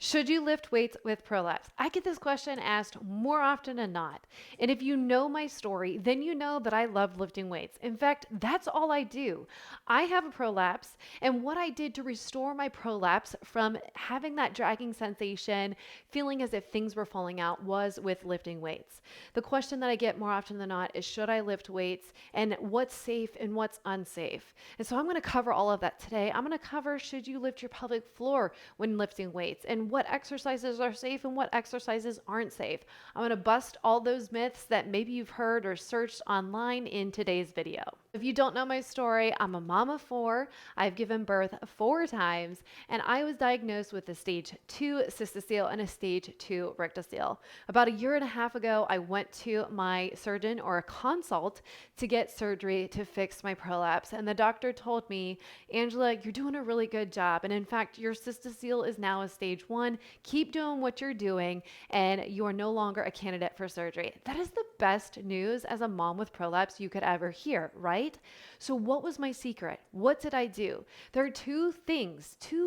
Should you lift weights with prolapse? I get this question asked more often than not. And if you know my story, then you know that I love lifting weights. In fact, that's all I do. I have a prolapse, and what I did to restore my prolapse from having that dragging sensation, feeling as if things were falling out, was with lifting weights. The question that I get more often than not is, should I lift weights, and what's safe and what's unsafe? And so I'm going to cover all of that today. I'm going to cover, should you lift your pelvic floor when lifting weights, and what exercises are safe and what exercises aren't safe. I'm going to bust all those myths that maybe you've heard or searched online in today's video. If you don't know my story, I'm a mom of four. I've given birth 4 times, and I was diagnosed with a stage 2 cystocele and a stage 2 rectocele. About a year and a half ago, I went to my surgeon or a consult to get surgery to fix my prolapse. And the doctor told me, Angela, you're doing a really good job. And in fact, your cystocele is now a stage 1. Keep doing what you're doing, and you are no longer a candidate for surgery. That is the best news as a mom with prolapse you could ever hear, right? So what was my secret? What did I do? There are two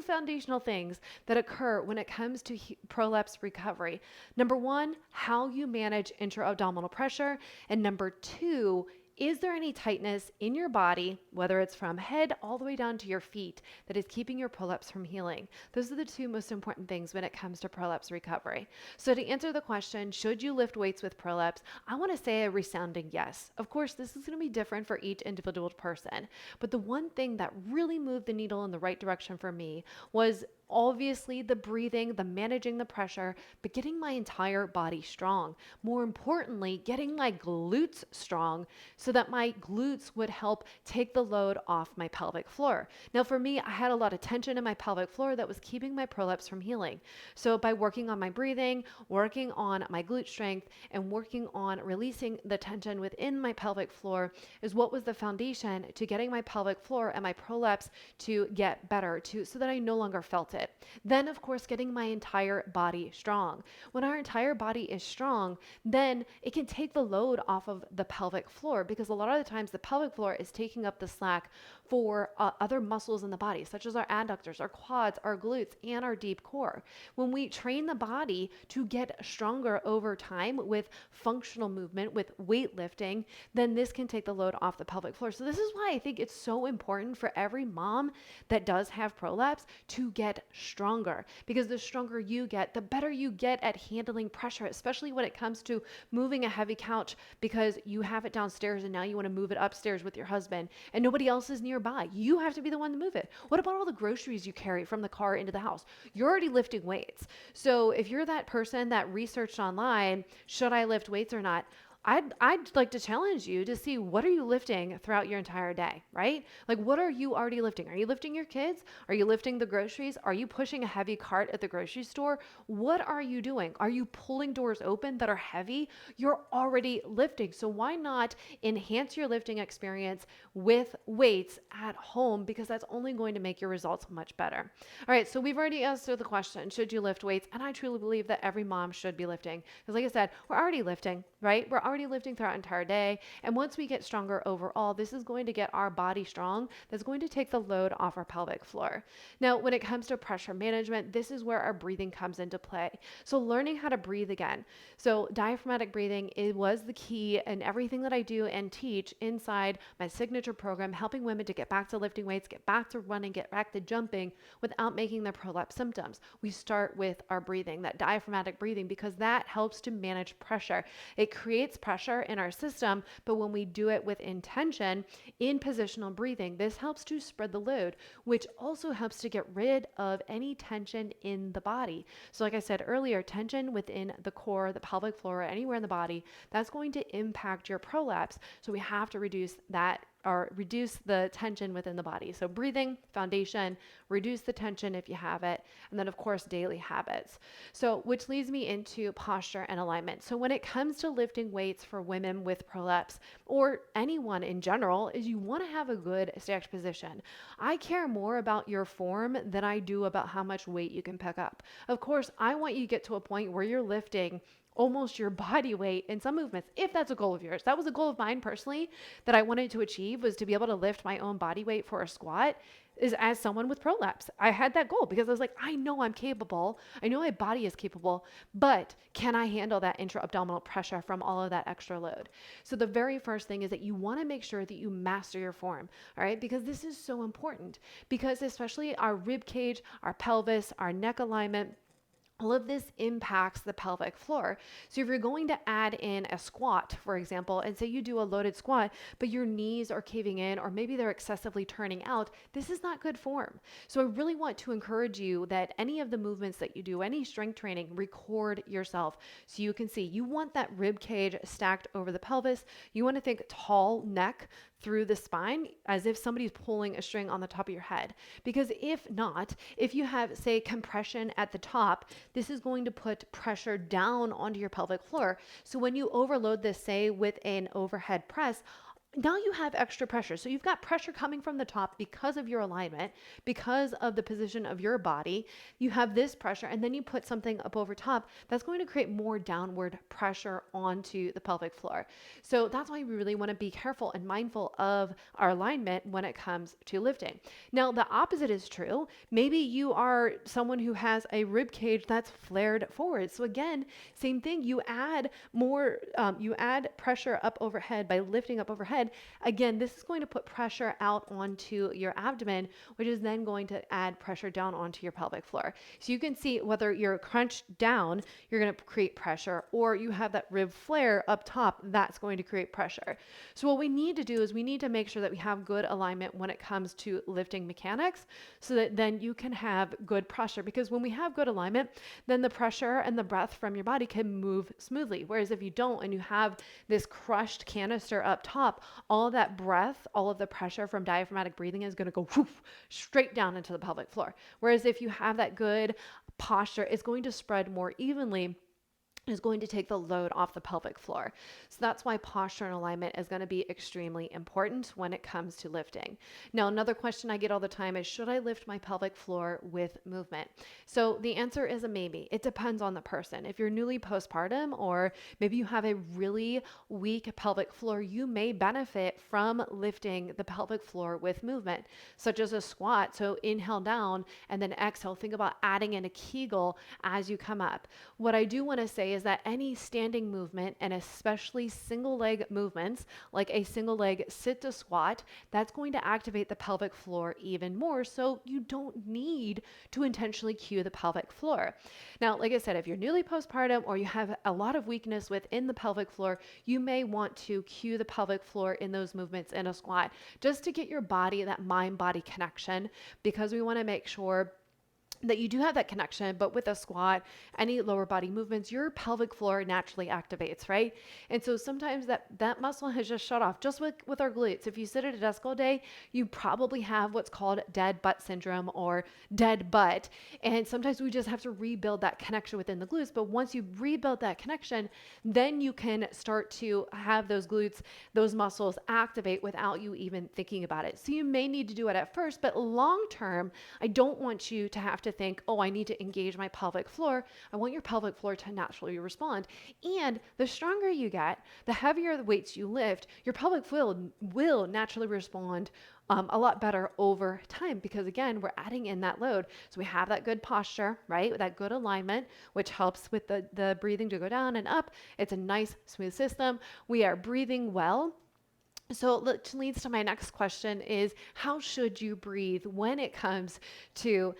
foundational things that occur when it comes to prolapse recovery. Number one, how you manage intra-abdominal pressure. And number two, is there any tightness in your body, whether it's from head all the way down to your feet, that is keeping your prolapse from healing? Those are the two most important things when it comes to prolapse recovery. So to answer the question, should you lift weights with prolapse? I want to say a resounding yes. Of course, this is going to be different for each individual person, but the one thing that really moved the needle in the right direction for me was obviously the breathing, the managing the pressure, but getting my entire body strong. More importantly, getting my glutes strong so that my glutes would help take the load off my pelvic floor. Now, for me, I had a lot of tension in my pelvic floor that was keeping my prolapse from healing. So by working on my breathing, working on my glute strength, and working on releasing the tension within my pelvic floor is what was the foundation to getting my pelvic floor and my prolapse to get better, so that I no longer felt it. Then, of course, getting my entire body strong. When our entire body is strong, then it can take the load off of the pelvic floor, because a lot of the times the pelvic floor is taking up the slack for other muscles in the body, such as our adductors, our quads, our glutes, and our deep core. When we train the body to get stronger over time with functional movement, with weightlifting, then this can take the load off the pelvic floor. So this is why I think it's so important for every mom that does have prolapse to get stronger, because the stronger you get, the better you get at handling pressure, especially when it comes to moving a heavy couch because you have it downstairs and now you want to move it upstairs with your husband and nobody else is nearby. You have to be the one to move it. What about all the groceries you carry from the car into the house? You're already lifting weights. So if you're that person that researched online, should I lift weights or not? I'd like to challenge you to see, what are you lifting throughout your entire day, right? Like, what are you already lifting? Are you lifting your kids? Are you lifting the groceries? Are you pushing a heavy cart at the grocery store? What are you doing? Are you pulling doors open that are heavy? You're already lifting. So why not enhance your lifting experience with weights at home? Because that's only going to make your results much better. All right, so we've already answered the question, should you lift weights? And I truly believe that every mom should be lifting. Because like I said, we're already lifting, right? We're already lifting throughout our entire day. And once we get stronger overall, this is going to get our body strong. That's going to take the load off our pelvic floor. Now, when it comes to pressure management, this is where our breathing comes into play. So learning how to breathe again. So diaphragmatic breathing, it was the key in everything that I do and teach inside my signature program, helping women to get back to lifting weights, get back to running, get back to jumping without making their prolapse symptoms. We start with our breathing, that diaphragmatic breathing, because that helps to manage pressure. It creates pressure in our system, but when we do it with intention in positional breathing, this helps to spread the load, which also helps to get rid of any tension in the body. So like I said earlier, tension within the core, the pelvic floor, anywhere in the body, that's going to impact your prolapse. So we have to reduce that, or reduce the tension within the body. So breathing, foundation, reduce the tension if you have it, and then of course daily habits. So which leads me into posture and alignment. So when it comes to lifting weights for women with prolapse, or anyone in general, is you want to have a good stacked position. I care more about your form than I do about how much weight you can pick up. Of course, I want you to get to a point where you're lifting almost your body weight in some movements, if that's a goal of yours. That was a goal of mine personally that I wanted to achieve, was to be able to lift my own body weight for a squat. is as someone with prolapse. I had that goal because I was like, I know I'm capable. I know my body is capable, but can I handle that intra-abdominal pressure from all of that extra load? So the very first thing is that you want to make sure that you master your form, all right? Because this is so important because especially our rib cage, our pelvis, our neck alignment, all of this impacts the pelvic floor. So if you're going to add in a squat, for example, and say you do a loaded squat, but your knees are caving in, or maybe they're excessively turning out, this is not good form. So I really want to encourage you that any of the movements that you do, any strength training, record yourself so you can see. You want that rib cage stacked over the pelvis. You want to think tall neck through the spine as if somebody's pulling a string on the top of your head. Because if not, if you have, say, compression at the top, this is going to put pressure down onto your pelvic floor. So when you overload this, say, with an overhead press, now you have extra pressure. So you've got pressure coming from the top because of your alignment, because of the position of your body. You have this pressure, and then you put something up over top that's going to create more downward pressure onto the pelvic floor. So that's why we really want to be careful and mindful of our alignment when it comes to lifting. Now, the opposite is true. Maybe you are someone who has a rib cage that's flared forward. So again, same thing. You add pressure up overhead by lifting up overhead. Again, this is going to put pressure out onto your abdomen, which is then going to add pressure down onto your pelvic floor. So you can see whether you're crunched down, you're going to create pressure, or you have that rib flare up top, that's going to create pressure. So what we need to do is we need to make sure that we have good alignment when it comes to lifting mechanics so that then you can have good pressure. Because when we have good alignment, then the pressure and the breath from your body can move smoothly. Whereas if you don't and you have this crushed canister up top, all of that breath, all of the pressure from diaphragmatic breathing is going to go whoosh, straight down into the pelvic floor. Whereas if you have that good posture, it's going to spread more evenly, is going to take the load off the pelvic floor. So that's why posture and alignment is going to be extremely important when it comes to lifting. Now, another question I get all the time is, should I lift my pelvic floor with movement? So the answer is a maybe. It depends on the person. If you're newly postpartum, or maybe you have a really weak pelvic floor, you may benefit from lifting the pelvic floor with movement, such as a squat. So inhale down and then exhale. Think about adding in a Kegel as you come up. What I do want to say is that any standing movement, and especially single leg movements, like a single leg sit to squat, that's going to activate the pelvic floor even more. So you don't need to intentionally cue the pelvic floor. Now, like I said, if you're newly postpartum or you have a lot of weakness within the pelvic floor, you may want to cue the pelvic floor in those movements in a squat just to get your body, that mind-body connection, because we want to make sure that you do have that connection. But with a squat, any lower body movements, your pelvic floor naturally activates, right? And so sometimes that muscle has just shut off. Just with our glutes, if you sit at a desk all day, you probably have what's called dead butt syndrome or dead butt. And sometimes we just have to rebuild that connection within the glutes. But once you rebuild that connection, then you can start to have those glutes, those muscles activate without you even thinking about it. So you may need to do it at first, but long term, I don't want you to have to think, oh, I need to engage my pelvic floor. I want your pelvic floor to naturally respond. And the stronger you get, the heavier the weights you lift, your pelvic floor will naturally respond a lot better over time, because again, we're adding in that load. So we have that good posture, right? That good alignment, which helps with the breathing to go down and up. It's a nice, smooth system. We are breathing well. So which leads to my next question is, how should you breathe when it comes to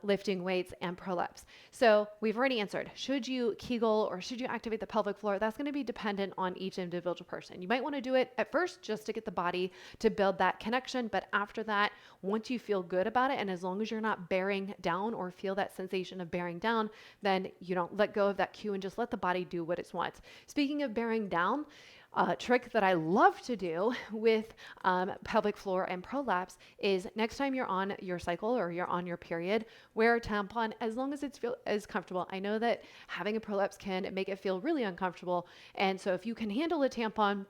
lifting weights and prolapse? So we've already answered, should you Kegel or should you activate the pelvic floor? That's going to be dependent on each individual person. You might want to do it at first just to get the body to build that connection. But after that, once you feel good about it, and as long as you're not bearing down or feel that sensation of bearing down, then you don't let go of that cue and just let the body do what it wants. Speaking of bearing down, a trick that I love to do with pelvic floor and prolapse is, next time you're on your cycle or you're on your period, wear a tampon as long as it feels comfortable. I know that having a prolapse can make it feel really uncomfortable. And so if you can handle a tampon,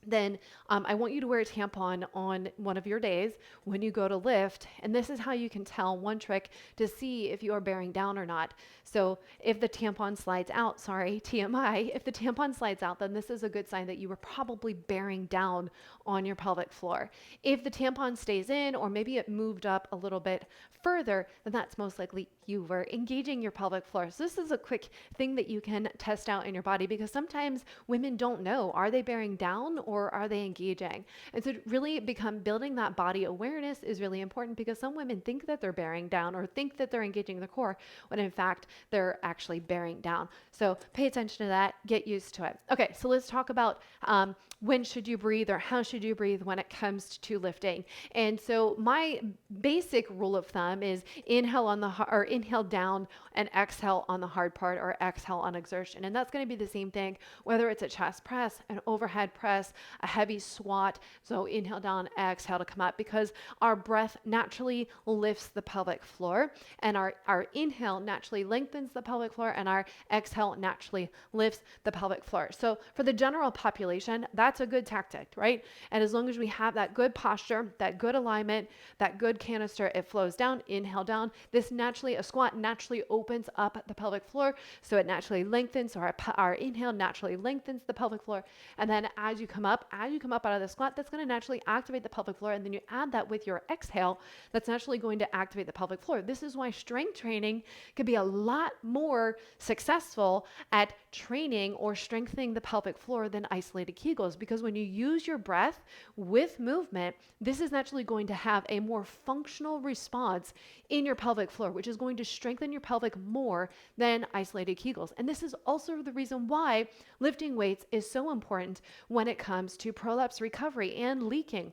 then I want you to wear a tampon on one of your days when you go to lift. And this is how you can tell one trick to see if you are bearing down or not. So if the tampon slides out, sorry, TMI, if the tampon slides out, then this is a good sign that you were probably bearing down on your pelvic floor. If the tampon stays in, or maybe it moved up a little bit further, then that's most likely you were engaging your pelvic floor. So this is a quick thing that you can test out in your body, because sometimes women don't know, are they bearing down or are they engaging? And so really become building that body awareness is really important, because some women think that they're bearing down or think that they're engaging the core when in fact they're actually bearing down. So pay attention to that, get used to it. Okay, so let's talk about when should you breathe, or how should you breathe when it comes to lifting. And so my basic rule of thumb is inhale on the or inhale down and exhale on the hard part, or exhale on exertion. And that's going to be the same thing whether it's a chest press, an overhead press, a heavy squat. So inhale down, exhale to come up, because our breath naturally lifts the pelvic floor, and our inhale naturally lengthens the pelvic floor, and our exhale naturally lifts the pelvic floor. So for the general population, that's a good tactic, right? And as long as we have that good posture, that good alignment, that good canister, it flows down, inhale down. This naturally, a squat naturally opens up the pelvic floor, so it naturally lengthens. So our inhale naturally lengthens the pelvic floor. And then as you come up out of the squat, that's going to naturally activate the pelvic floor. And then you add that with your exhale, that's naturally going to activate the pelvic floor. This is why strength training could be a lot more successful at training or strengthening the pelvic floor than isolated Kegels, because when you use your breath with movement, this is naturally going to have a more functional response in your pelvic floor, which is going to strengthen your pelvic more than isolated Kegels. And this is also the reason why lifting weights is so important when it comes to prolapse recovery and leaking.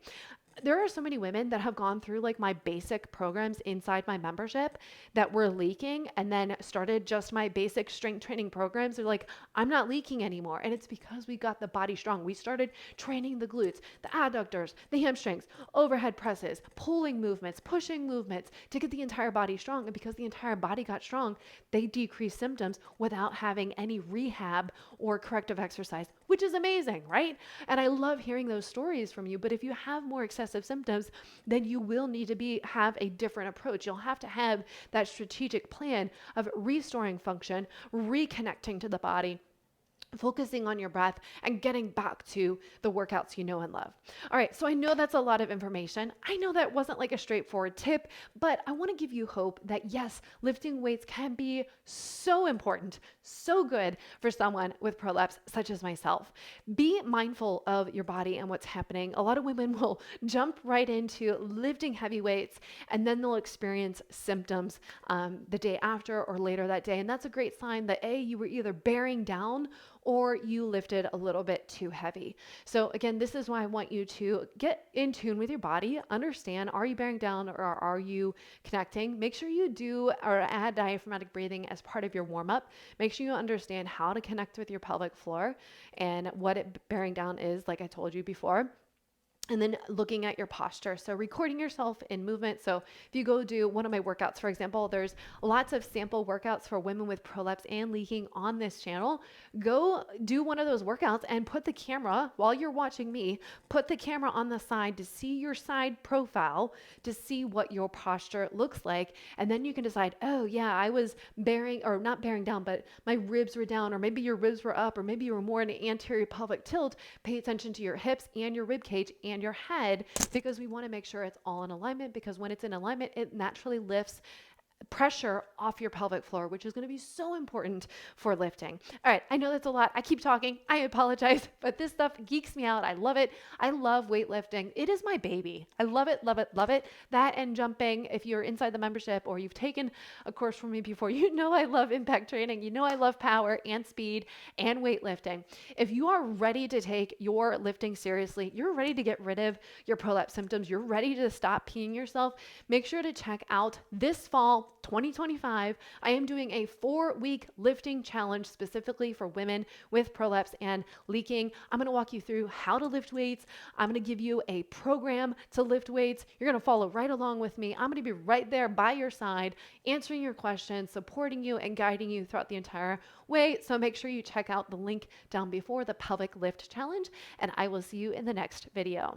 There are so many women that have gone through like my basic programs inside my membership that were leaking, and then started just my basic strength training programs. They're like, I'm not leaking anymore. And it's because we got the body strong. We started training the glutes, the adductors, the hamstrings, overhead presses, pulling movements, pushing movements to get the entire body strong. And because the entire body got strong, they decreased symptoms without having any rehab or corrective exercise, which is amazing, right? And I love hearing those stories from you. But if you have more excessive symptoms, then you will need to have a different approach. You'll have to have that strategic plan of restoring function, reconnecting to the body, focusing on your breath, and getting back to the workouts you know and love. All right, so I know that's a lot of information. I know that wasn't like a straightforward tip, but I want to give you hope that yes, lifting weights can be so important, so good for someone with prolapse such as myself. Be mindful of your body and what's happening. A lot of women will jump right into lifting heavy weights, and then they'll experience symptoms the day after or later that day. And that's a great sign that you were either bearing down or you lifted a little bit too heavy. So again, this is why I want you to get in tune with your body, understand, are you bearing down or are you connecting? Make sure you do or add diaphragmatic breathing as part of your warm up. Make sure you understand how to connect with your pelvic floor and what bearing down is, like I told you before. And then looking at your posture. So recording yourself in movement. So if you go do one of my workouts, for example, there's lots of sample workouts for women with prolapse and leaking on this channel. Go do one of those workouts and put the camera, while you're watching me, put the camera on the side to see your side profile, to see what your posture looks like. And then you can decide, oh yeah, I was bearing, or not bearing down, but my ribs were down, or maybe your ribs were up, or maybe you were more in an anterior pelvic tilt. Pay attention to your hips and your rib cage and your head, because we want to make sure it's all in alignment, because when it's in alignment, it naturally lifts pressure off your pelvic floor, which is going to be so important for lifting. All right, I know that's a lot. I keep talking. I apologize, but this stuff geeks me out. I love it. I love weightlifting. It is my baby. I love it, love it, love it. That and jumping. If you're inside the membership or you've taken a course from me before, you know I love impact training. You know I love power and speed and weightlifting. If you are ready to take your lifting seriously, you're ready to get rid of your prolapse symptoms, you're ready to stop peeing yourself, make sure to check out this fall fall 2025, I am doing a 4-week lifting challenge specifically for women with prolapse and leaking. I'm going to walk you through how to lift weights. I'm going to give you a program to lift weights. You're going to follow right along with me. I'm going to be right there by your side, answering your questions, supporting you, and guiding you throughout the entire way. So make sure you check out the link down before, the pelvic lift challenge, and I will see you in the next video.